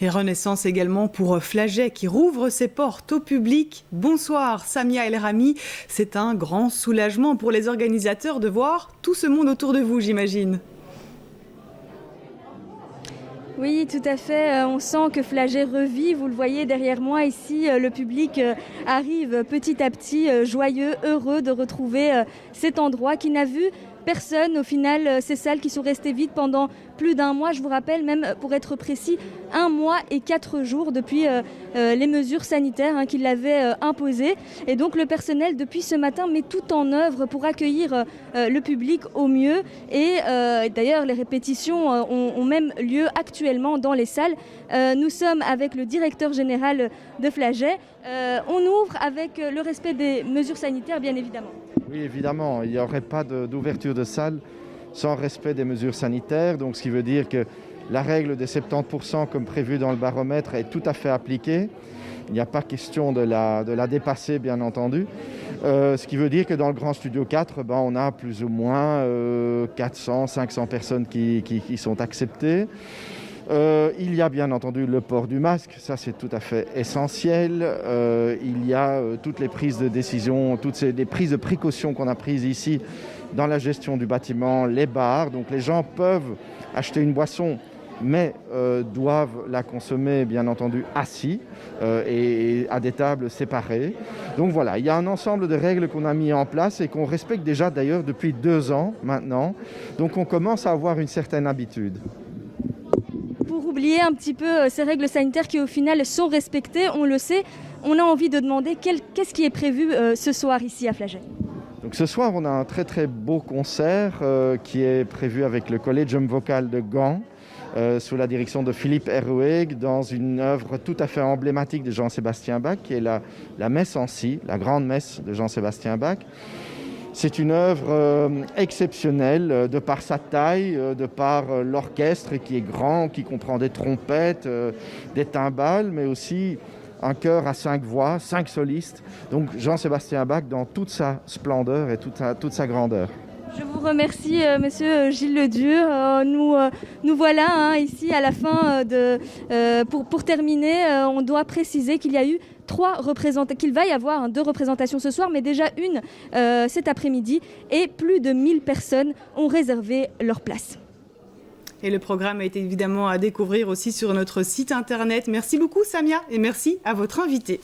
Et renaissance également pour Flagey qui rouvre ses portes au public. Bonsoir Samia El Rami, c'est un grand soulagement pour les organisateurs de voir tout ce monde autour de vous, j'imagine. Oui, tout à fait. On sent que Flagey revit. Vous le voyez derrière moi ici. Le public arrive petit à petit, joyeux, heureux de retrouver cet endroit qui n'a vu personne. Au final, ces salles qui sont restées vides pendant plus d'un mois, je vous rappelle, même pour être précis, 1 mois et 4 jours depuis les mesures sanitaires qui l'avaient imposées. Et donc le personnel, depuis ce matin, met tout en œuvre pour accueillir le public au mieux. Et d'ailleurs, les répétitions ont même lieu actuellement dans les salles. Nous sommes avec le directeur général de Flagey. On ouvre avec le respect des mesures sanitaires, bien évidemment. Oui, évidemment, il n'y aurait pas d'ouverture de salle sans respect des mesures sanitaires. Donc, ce qui veut dire que la règle des 70% comme prévu dans le baromètre est tout à fait appliquée. Il n'y a pas question de la dépasser, bien entendu. Ce qui veut dire que dans le Grand Studio 4, on a plus ou moins 400, 500 personnes qui sont acceptées. Il y a bien entendu le port du masque, ça c'est tout à fait essentiel. Il y a toutes les prises de décision, les prises de précautions qu'on a prises ici dans la gestion du bâtiment, les bars. Donc les gens peuvent acheter une boisson, mais doivent la consommer bien entendu assis et à des tables séparées. Donc voilà, il y a un ensemble de règles qu'on a mis en place et qu'on respecte déjà d'ailleurs depuis 2 ans maintenant. Donc on commence à avoir une certaine habitude. Pour oublier un petit peu ces règles sanitaires qui au final sont respectées, on le sait, on a envie de demander qu'est-ce qui est prévu ce soir ici à Flagey. Donc ce soir, on a un très très beau concert qui est prévu avec le Collegium Vocal de Gand, sous la direction de Philippe Herweg, dans une œuvre tout à fait emblématique de Jean-Sébastien Bach, qui est la messe en si, la grande messe de Jean-Sébastien Bach. C'est une œuvre exceptionnelle de par sa taille, de par l'orchestre qui est grand, qui comprend des trompettes, des timbales, mais aussi un chœur à 5 voix, 5 solistes. Donc Jean-Sébastien Bach dans toute sa splendeur et toute sa grandeur. Je vous remercie, monsieur Gilles Ledur. Nous voilà ici à la fin. Pour terminer, on doit préciser qu'il y a eu qu'il va y avoir 2 représentations ce soir, mais déjà une cet après-midi. Et plus de 1000 personnes ont réservé leur place. Et le programme est évidemment à découvrir aussi sur notre site internet. Merci beaucoup Samia et merci à votre invité.